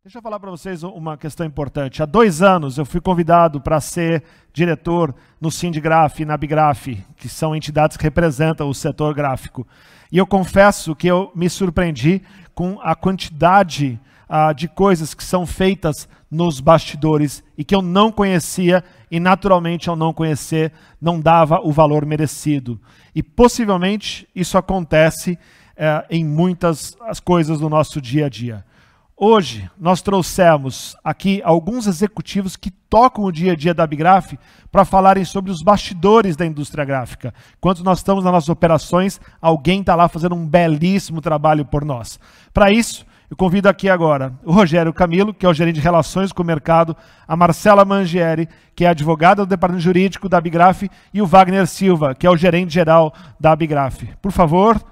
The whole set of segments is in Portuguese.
Deixa eu falar para vocês uma questão importante. Há 2 anos eu fui convidado para ser diretor no Sindigraf e na Abigraf, que são entidades que representam o setor gráfico. E eu confesso que eu me surpreendi com a quantidade de coisas que são feitas nos bastidores e que eu não conhecia e, naturalmente, ao não conhecer, não dava o valor merecido. E, possivelmente, isso acontece em muitas coisas do nosso dia a dia. Hoje, nós trouxemos aqui alguns executivos que tocam o dia a dia da Abigraf para falarem sobre os bastidores da indústria gráfica. Enquanto nós estamos nas nossas operações, alguém está lá fazendo um belíssimo trabalho por nós. Para isso, eu convido aqui agora o Rogério Camilo, que é o gerente de Relações com o Mercado, a Marcela Mangieri, que é advogada do Departamento Jurídico da Abigraf, e o Wagner Silva, que é o gerente geral da Abigraf. Por favor.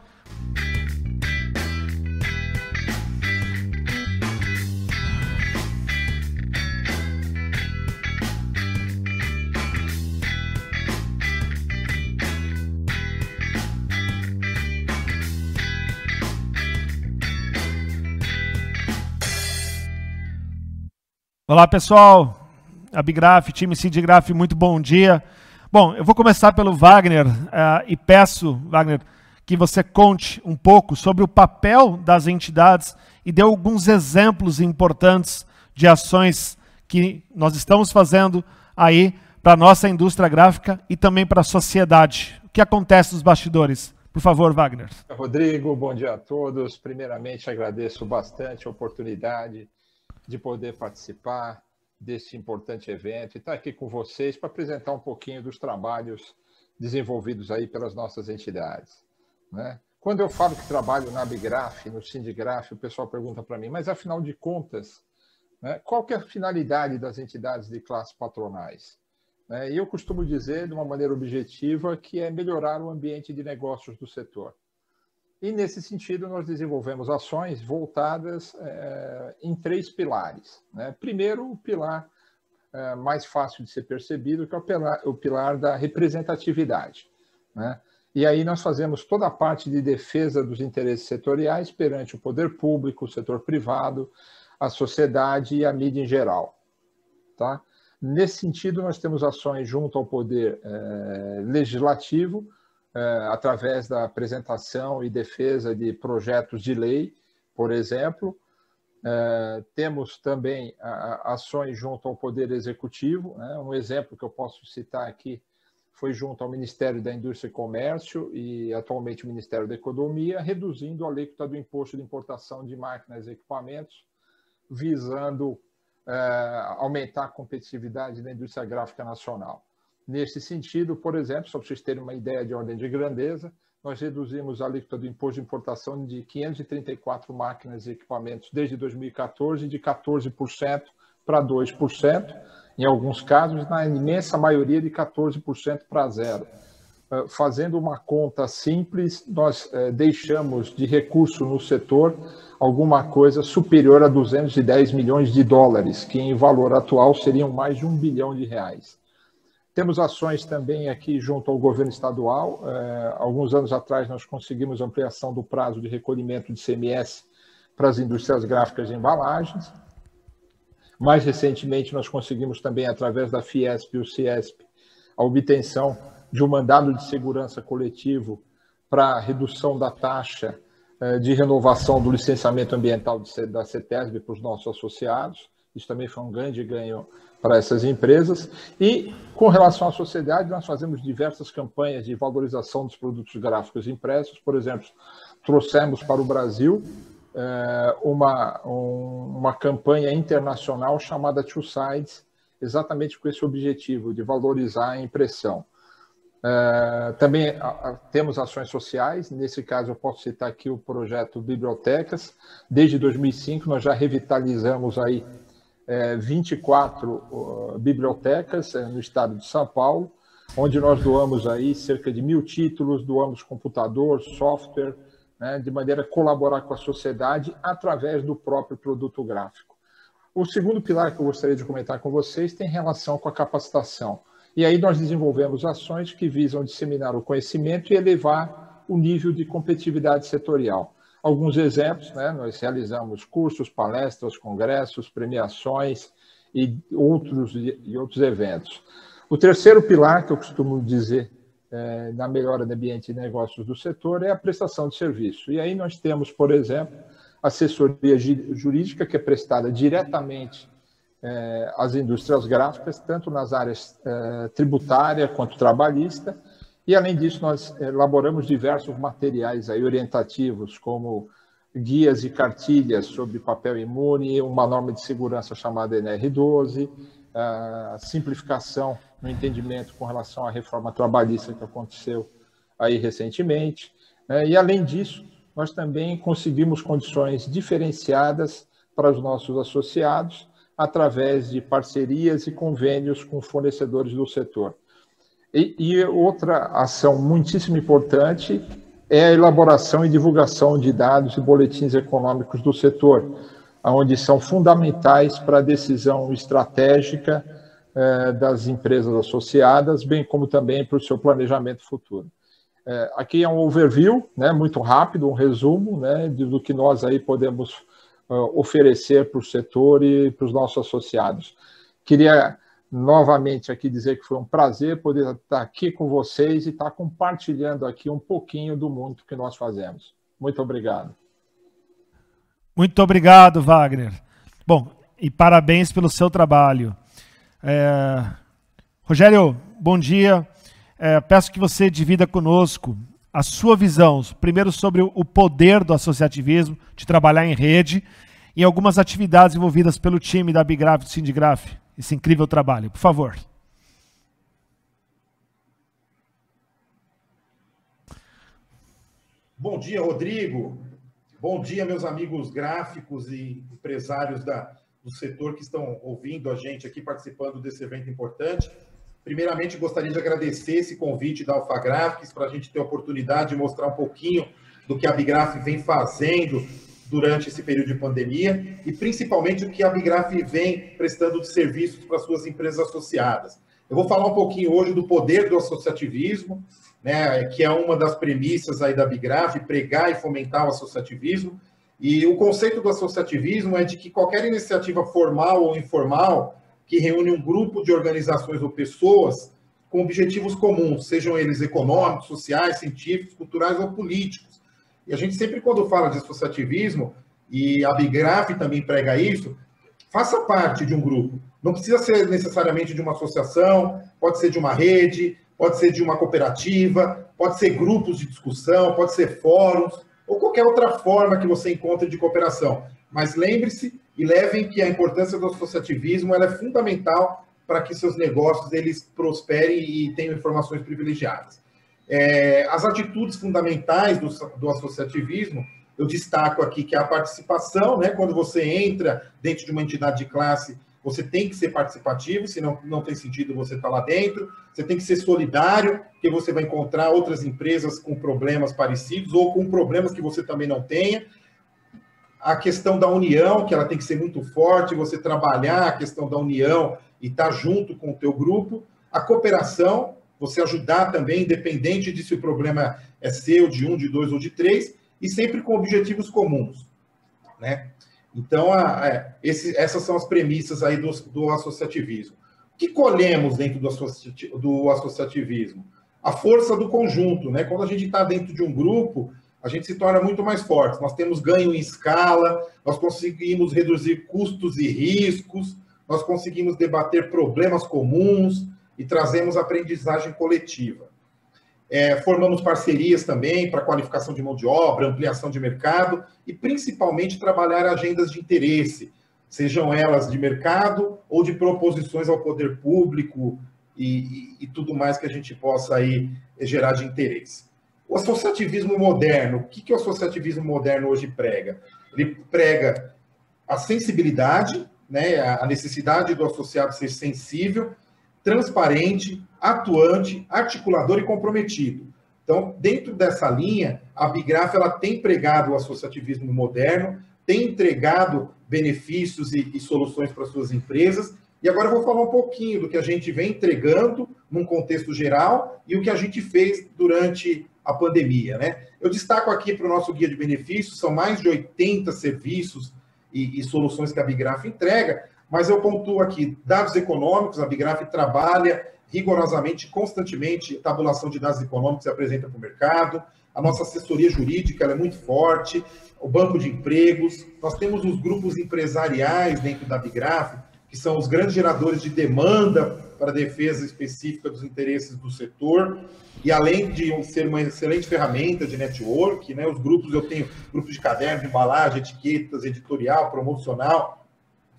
Olá, pessoal. Abigraf, time Sindigraf, muito bom dia. Bom, eu vou começar pelo Wagner e peço, Wagner, que você conte um pouco sobre o papel das entidades e dê alguns exemplos importantes de ações que nós estamos fazendo aí para a nossa indústria gráfica e também para a sociedade. O que acontece nos bastidores? Por favor, Wagner. Rodrigo, bom dia a todos. Primeiramente, agradeço bastante a oportunidade de poder participar desse importante evento e estar aqui com vocês para apresentar um pouquinho dos trabalhos desenvolvidos aí pelas nossas entidades, né? Quando eu falo que trabalho na Abigraf, no Sindigraf, o pessoal pergunta para mim, mas afinal de contas, né, qual que é a finalidade das entidades de classes patronais? E eu costumo dizer, de uma maneira objetiva, que é melhorar o ambiente de negócios do setor. E, nesse sentido, nós desenvolvemos ações voltadas em 3 pilares, né? Primeiro, o pilar mais fácil de ser percebido, que é o pilar da representatividade, né? E aí nós fazemos toda a parte de defesa dos interesses setoriais perante o poder público, o setor privado, a sociedade e a mídia em geral, tá? Nesse sentido, nós temos ações junto ao poder legislativo, através da apresentação e defesa de projetos de lei, por exemplo. Temos também ações junto ao Poder Executivo, né? Um exemplo que eu posso citar aqui foi junto ao Ministério da Indústria e Comércio e atualmente o Ministério da Economia, reduzindo a alíquota do imposto de importação de máquinas e equipamentos, visando aumentar a competitividade da indústria gráfica nacional. Nesse sentido, por exemplo, só para vocês terem uma ideia de ordem de grandeza, nós reduzimos a alíquota do imposto de importação de 534 máquinas e equipamentos desde 2014, de 14% para 2%, em alguns casos, na imensa maioria de 14% para 0%. Fazendo uma conta simples, nós deixamos de recurso no setor alguma coisa superior a 210 milhões de dólares, que em valor atual seriam mais de R$1 bilhão. Temos ações também aqui junto ao governo estadual. Alguns anos atrás nós conseguimos ampliação do prazo de recolhimento de CMS para as indústrias gráficas de embalagens. Mais recentemente nós conseguimos também, através da Fiesp e o Ciesp, a obtenção de um mandado de segurança coletivo para a redução da taxa de renovação do licenciamento ambiental da CETESB para os nossos associados. Isso também foi um grande ganho para essas empresas. E, com relação à sociedade, nós fazemos diversas campanhas de valorização dos produtos gráficos impressos. Por exemplo, trouxemos para o Brasil uma campanha internacional chamada Two Sides, exatamente com esse objetivo, de valorizar a impressão. Também temos ações sociais. Nesse caso, eu posso citar aqui o projeto Bibliotecas. Desde 2005, nós já revitalizamos aí 24 bibliotecas no estado de São Paulo, onde nós doamos aí cerca de 1.000 títulos, doamos computador, software, né, de maneira a colaborar com a sociedade através do próprio produto gráfico. O segundo pilar que eu gostaria de comentar com vocês tem relação com a capacitação. E aí nós desenvolvemos ações que visam disseminar o conhecimento e elevar o nível de competitividade setorial. alguns exemplos, né? Nós realizamos cursos, palestras, congressos, premiações e outros eventos. O terceiro pilar, que eu costumo dizer na melhora do ambiente de negócios do setor, é a prestação de serviço. E aí nós temos, por exemplo, assessoria jurídica, que é prestada diretamente às indústrias gráficas, tanto nas áreas tributária quanto trabalhista. E, além disso, nós elaboramos diversos materiais aí orientativos, como guias e cartilhas sobre papel imune, uma norma de segurança chamada NR12, a simplificação no entendimento com relação à reforma trabalhista que aconteceu aí recentemente. E, além disso, nós também conseguimos condições diferenciadas para os nossos associados através de parcerias e convênios com fornecedores do setor. E outra ação muitíssimo importante é a elaboração e divulgação de dados e boletins econômicos do setor, onde são fundamentais para a decisão estratégica das empresas associadas, bem como também para o seu planejamento futuro. Aqui é um overview, né, muito rápido, um resumo, né, do que nós aí podemos oferecer para o setor e para os nossos associados. Queria novamente aqui dizer que foi um prazer poder estar aqui com vocês e estar compartilhando aqui um pouquinho do mundo que nós fazemos. Muito obrigado. Muito obrigado, Wagner. Bom, e parabéns pelo seu trabalho. Rogério, bom dia. Peço que você divida conosco a sua visão, primeiro sobre o poder do associativismo, de trabalhar em rede, e algumas atividades envolvidas pelo time da Abigraf e do Sindigraf. Esse incrível trabalho. Por favor. Bom dia, Rodrigo. Bom dia, meus amigos gráficos e empresários do setor que estão ouvindo a gente aqui, participando desse evento importante. Primeiramente, gostaria de agradecer esse convite da Alpha Graphics para a gente ter a oportunidade de mostrar um pouquinho do que a Abigraf vem fazendo durante esse período de pandemia e, principalmente, o que a Abigraf vem prestando de serviços para suas empresas associadas. Eu vou falar um pouquinho hoje do poder do associativismo, né, que é uma das premissas aí da Abigraf, pregar e fomentar o associativismo. E o conceito do associativismo é de que qualquer iniciativa formal ou informal que reúne um grupo de organizações ou pessoas com objetivos comuns, sejam eles econômicos, sociais, científicos, culturais ou políticos. E a gente sempre, quando fala de associativismo, e a Abigraf também prega isso, faça parte de um grupo. Não precisa ser necessariamente de uma associação, pode ser de uma rede, pode ser de uma cooperativa, pode ser grupos de discussão, pode ser fóruns, ou qualquer outra forma que você encontre de cooperação. Mas lembre-se e levem que a importância do associativismo ela é fundamental para que seus negócios eles prosperem e tenham informações privilegiadas. As atitudes fundamentais do associativismo, eu destaco aqui que é a participação, né? Quando você entra dentro de uma entidade de classe, você tem que ser participativo, senão não tem sentido você estar lá dentro. Você tem que ser solidário, porque você vai encontrar outras empresas com problemas parecidos ou com problemas que você também não tenha. A questão da união, que ela tem que ser muito forte, você trabalhar a questão da união e estar junto com o teu grupo. A cooperação, você ajudar também, independente de se o problema é seu, de um, de dois ou de três, e sempre com objetivos comuns, né? Então, essas são as premissas aí do associativismo. O que colhemos dentro do associativismo? A força do conjunto, né? Quando a gente está dentro de um grupo, a gente se torna muito mais forte. Nós temos ganho em escala, nós conseguimos reduzir custos e riscos, nós conseguimos debater problemas comuns e trazemos aprendizagem coletiva. Formamos parcerias também para qualificação de mão de obra, ampliação de mercado e, principalmente, trabalhar agendas de interesse, sejam elas de mercado ou de proposições ao poder público e tudo mais que a gente possa aí gerar de interesse. O associativismo moderno, o que o associativismo moderno hoje prega? Ele prega a sensibilidade, né, a necessidade do associado ser sensível, transparente, atuante, articulador e comprometido. Então, dentro dessa linha, a Abigraf ela tem pregado o associativismo moderno, tem entregado benefícios e soluções para suas empresas E agora eu vou falar um pouquinho do que a gente vem entregando num contexto geral e o que a gente fez durante a pandemia, né? Eu destaco aqui para o nosso guia de benefícios, são mais de 80 serviços e soluções que a Bigraf entrega, mas eu pontuo aqui dados econômicos, a Bigraf trabalha rigorosamente, constantemente, tabulação de dados econômicos e apresenta para o mercado, a nossa assessoria jurídica ela é muito forte, o banco de empregos, nós temos os grupos empresariais dentro da Bigraf, que são os grandes geradores de demanda para a defesa específica dos interesses do setor, e além de ser uma excelente ferramenta de network, né, os grupos, eu tenho grupos de caderno, de embalagem, etiquetas, editorial, promocional,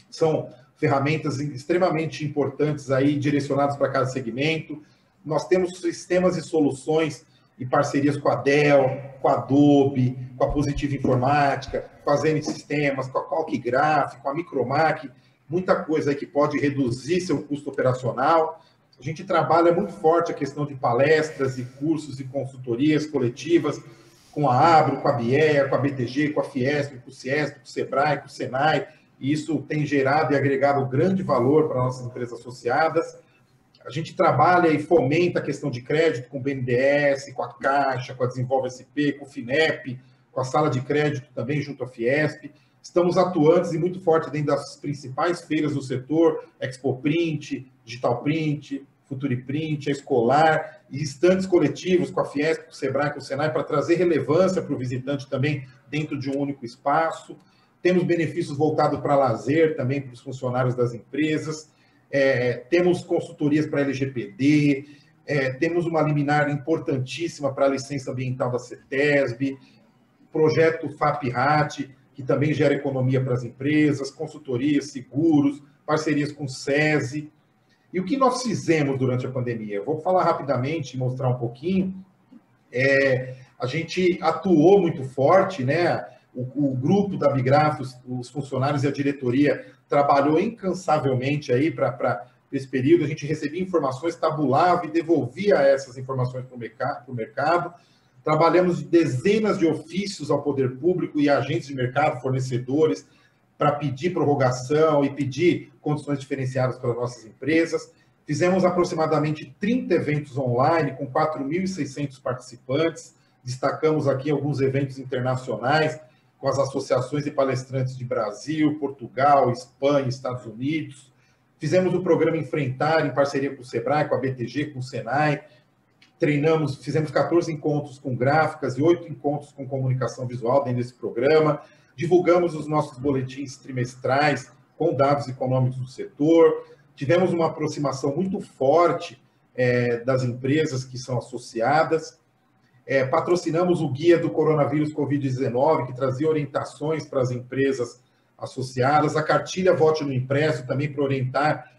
são ferramentas extremamente importantes aí, direcionadas para cada segmento. Nós temos sistemas e soluções e parcerias com a Dell, com a Adobe, com a Positiva Informática, com a Zenith Sistemas, com a Calquigraph, com a Micromac, muita coisa aí que pode reduzir seu custo operacional. A gente trabalha muito forte a questão de palestras e cursos e consultorias coletivas com a Abro, com a BIEA, com a BTG, com a Fiesp, com o Ciesp, com o Sebrae, com o Senai, e isso tem gerado e agregado grande valor para nossas empresas associadas. A gente trabalha e fomenta a questão de crédito com o BNDES, com a Caixa, com a Desenvolve SP, com o FINEP, com a sala de crédito também junto à Fiesp. Estamos atuantes e muito forte dentro das principais feiras do setor, Expo Print, Digital Print, Futuriprint, a Escolar, e estandes coletivos com a Fiesp, com o Sebrae, com o Senai, para trazer relevância para o visitante também dentro de um único espaço. Temos benefícios voltados para lazer também para os funcionários das empresas. Temos consultorias para LGPD, temos uma liminar importantíssima para a licença ambiental da CETESB, projeto FAP-RAT, que também gera economia para as empresas, consultorias, seguros, parcerias com o SESI. E o que nós fizemos durante a pandemia? Eu vou falar rapidamente e mostrar um pouquinho. A gente atuou muito forte, né? O grupo da Bigraf, os funcionários e a diretoria trabalhou incansavelmente aí para esse período. A gente recebia informações, tabulava e devolvia essas informações para o mercado. Trabalhamos dezenas de ofícios ao poder público e agentes de mercado, fornecedores, para pedir prorrogação e pedir condições diferenciadas para as nossas empresas. Fizemos aproximadamente 30 eventos online com 4.600 participantes. Destacamos aqui alguns eventos internacionais com as associações e palestrantes de Brasil, Portugal, Espanha, Estados Unidos. Fizemos o programa Enfrentar em parceria com o Sebrae, com a BTG, com o Senai. Fizemos 14 encontros com gráficas e 8 encontros com comunicação visual dentro desse programa. Divulgamos os nossos boletins trimestrais com dados econômicos do setor. Tivemos uma aproximação muito forte das empresas que são associadas. Patrocinamos o guia do coronavírus Covid-19, que trazia orientações para as empresas associadas. A cartilha Vote no Impresso, também para orientar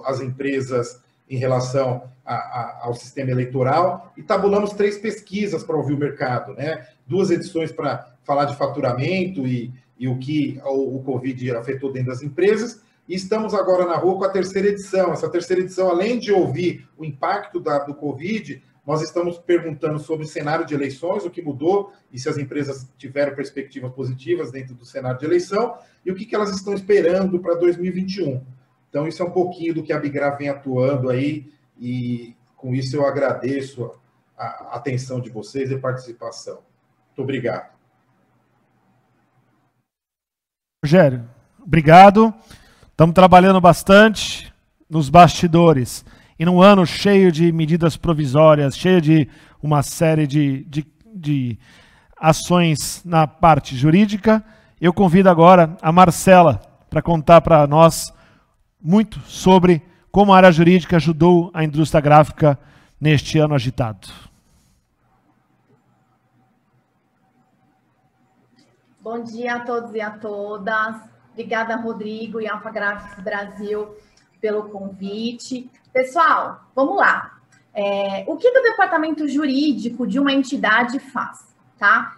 as empresas em relação ao sistema eleitoral. E tabulamos 3 pesquisas para ouvir o mercado, né? 2 edições para falar de faturamento e o que o Covid afetou dentro das empresas. E estamos agora na rua com a 3ª edição. Essa 3ª edição, além de ouvir o impacto do Covid, nós estamos perguntando sobre o cenário de eleições, o que mudou, e se as empresas tiveram perspectivas positivas dentro do cenário de eleição, e o que elas estão esperando para 2021. Então, isso é um pouquinho do que a Bigraf vem atuando aí, e com isso eu agradeço a atenção de vocês e a participação. Muito obrigado. Rogério, obrigado. Estamos trabalhando bastante nos bastidores. E num ano cheio de medidas provisórias, cheio de uma série de ações na parte jurídica, eu convido agora a Marcela para contar para nós muito sobre como a área jurídica ajudou a indústria gráfica neste ano agitado. Bom dia a todos e a todas. Obrigada, Rodrigo e Alpha Graphics Brasil, pelo convite. Pessoal, vamos lá. O que o departamento jurídico de uma entidade faz, tá?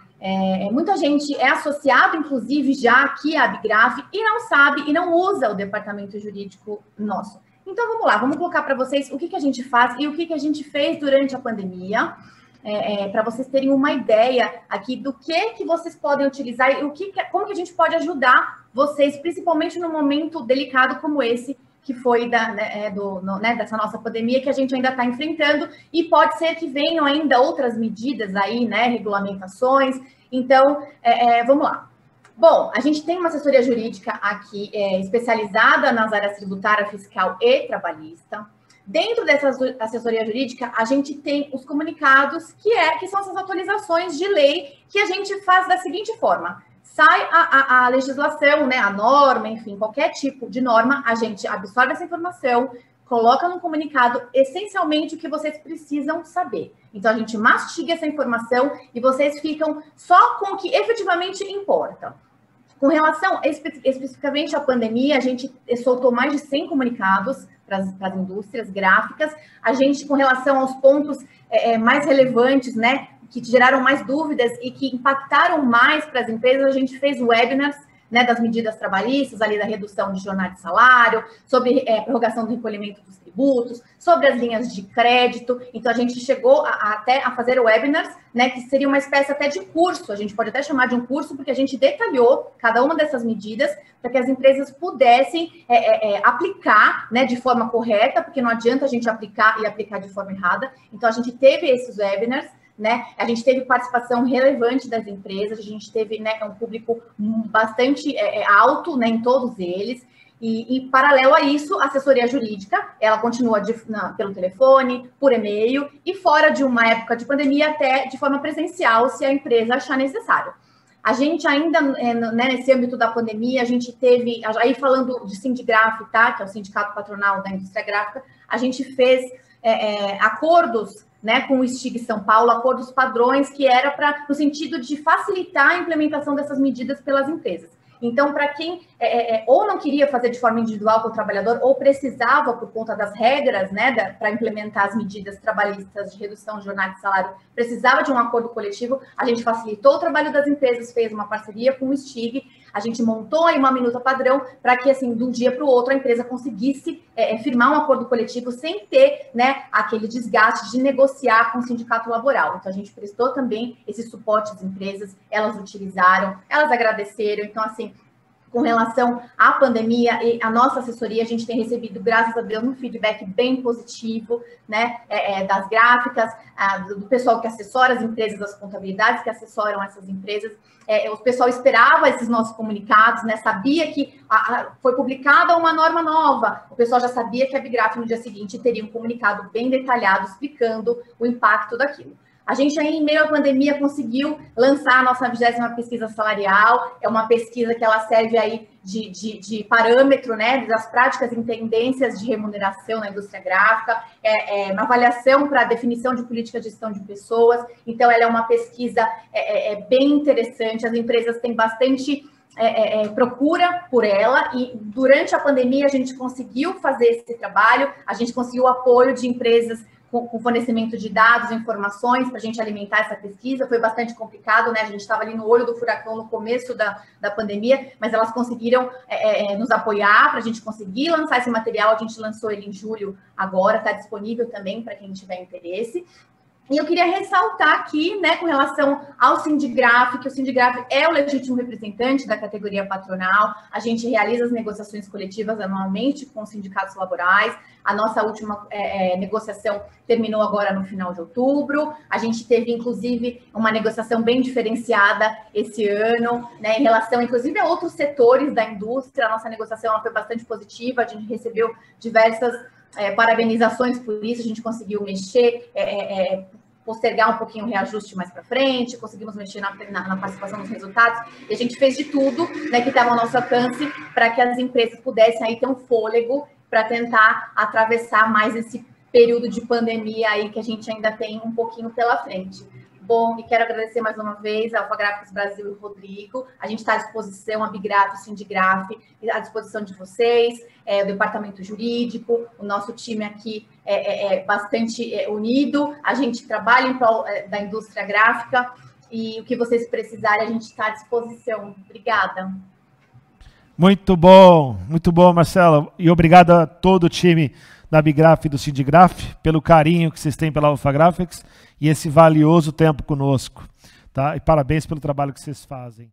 Muita gente é associado, inclusive, já aqui à Bigraf e não sabe e não usa o departamento jurídico nosso. Então, vamos lá, vamos colocar para vocês o que a gente faz e o que a gente fez durante a pandemia, para vocês terem uma ideia aqui do que vocês podem utilizar e como que a gente pode ajudar vocês, principalmente num momento delicado como esse que foi dessa nossa pandemia que a gente ainda está enfrentando, e pode ser que venham ainda outras medidas aí, né, regulamentações. Então, vamos lá. Bom, a gente tem uma assessoria jurídica aqui especializada nas áreas tributária, fiscal e trabalhista. Dentro dessa assessoria jurídica, a gente tem os comunicados, que são essas atualizações de lei que a gente faz da seguinte forma. Sai a legislação, né, a norma, enfim, qualquer tipo de norma, a gente absorve essa informação, coloca no comunicado essencialmente o que vocês precisam saber. Então, a gente mastiga essa informação e vocês ficam só com o que efetivamente importa. Com relação especificamente à pandemia, a gente soltou mais de 100 comunicados para as indústrias gráficas. A gente, com relação aos pontos mais relevantes, né, que geraram mais dúvidas e que impactaram mais para as empresas, a gente fez webinars, né, das medidas trabalhistas, ali da redução de jornada de salário, sobre prorrogação do recolhimento dos tributos, sobre as linhas de crédito. Então, a gente chegou até a fazer webinars, né, que seria uma espécie até de curso, a gente pode até chamar de um curso, porque a gente detalhou cada uma dessas medidas para que as empresas pudessem aplicar, né, de forma correta, porque não adianta a gente aplicar e aplicar de forma errada. Então, a gente teve esses webinars, né? A gente teve participação relevante das empresas, a gente teve, né, um público bastante alto, né, em todos eles, e paralelo a isso, a assessoria jurídica, ela continua pelo telefone, por e-mail, e fora de uma época de pandemia, até de forma presencial, se a empresa achar necessário. A gente ainda, né, nesse âmbito da pandemia, a gente teve, aí falando de Sindigraf, tá, que é o Sindicato Patronal da Indústria Gráfica, a gente fez acordos, né, com o STIG São Paulo, acordos padrões, que era no sentido de facilitar a implementação dessas medidas pelas empresas. Então, para quem ou não queria fazer de forma individual com o trabalhador, ou precisava, por conta das regras, né, para implementar as medidas trabalhistas de redução de jornada de salário, precisava de um acordo coletivo, a gente facilitou o trabalho das empresas, fez uma parceria com o STIG, a gente montou aí uma minuta padrão para que, assim, de um dia para o outro, a empresa conseguisse firmar um acordo coletivo sem ter, né, aquele desgaste de negociar com o sindicato laboral. Então, a gente prestou também esse suporte às empresas, elas utilizaram, elas agradeceram. Então, assim, com relação à pandemia e a nossa assessoria, a gente tem recebido, graças a Deus, um feedback bem positivo, né, das gráficas, do pessoal que assessora as empresas, das contabilidades que assessoram essas empresas. O pessoal esperava esses nossos comunicados, né, sabia que foi publicada uma norma nova, o pessoal já sabia que a Bigraf no dia seguinte teria um comunicado bem detalhado explicando o impacto daquilo. A gente aí, em meio à pandemia, conseguiu lançar a nossa 20ª pesquisa salarial. É uma pesquisa que ela serve aí de parâmetro, né, das práticas e tendências de remuneração na indústria gráfica. É uma avaliação para a definição de política de gestão de pessoas. Então, ela é uma pesquisa bem interessante. As empresas têm bastante procura por ela, e durante a pandemia a gente conseguiu fazer esse trabalho, a gente conseguiu o apoio de empresas com fornecimento de dados, informações, para a gente alimentar essa pesquisa. Foi bastante complicado, né? A gente estava ali no olho do furacão no começo da pandemia, mas elas conseguiram nos apoiar para a gente conseguir lançar esse material. A gente lançou ele em julho agora, está disponível também para quem tiver interesse. E eu queria ressaltar aqui, né, com relação ao Sindigraf, que o Sindigraf é o legítimo representante da categoria patronal. A gente realiza as negociações coletivas anualmente com os sindicatos laborais. A nossa última negociação terminou agora no final de outubro. A gente teve, inclusive, uma negociação bem diferenciada esse ano, né, em relação, inclusive, a outros setores da indústria. A nossa negociação ela foi bastante positiva, a gente recebeu diversas parabenizações por isso, a gente conseguiu mexer, postergar um pouquinho o reajuste mais para frente, conseguimos mexer na participação dos resultados, e a gente fez de tudo, né, que estava ao nosso alcance para que as empresas pudessem aí ter um fôlego para tentar atravessar mais esse período de pandemia aí que a gente ainda tem um pouquinho pela frente. Bom, e quero agradecer mais uma vez a Alfa Gráficos Brasil e o Rodrigo. A gente está à disposição, a Bigraf, o Sindigraf, à disposição de vocês, o departamento jurídico, o nosso time aqui é bastante unido. A gente trabalha em prol da indústria gráfica e o que vocês precisarem, a gente está à disposição. Obrigada. Muito bom, Marcela. E obrigado a todo o time da Bigraf e do Sindigraf pelo carinho que vocês têm pela Alfa Graphics e esse valioso tempo conosco, tá? E parabéns pelo trabalho que vocês fazem.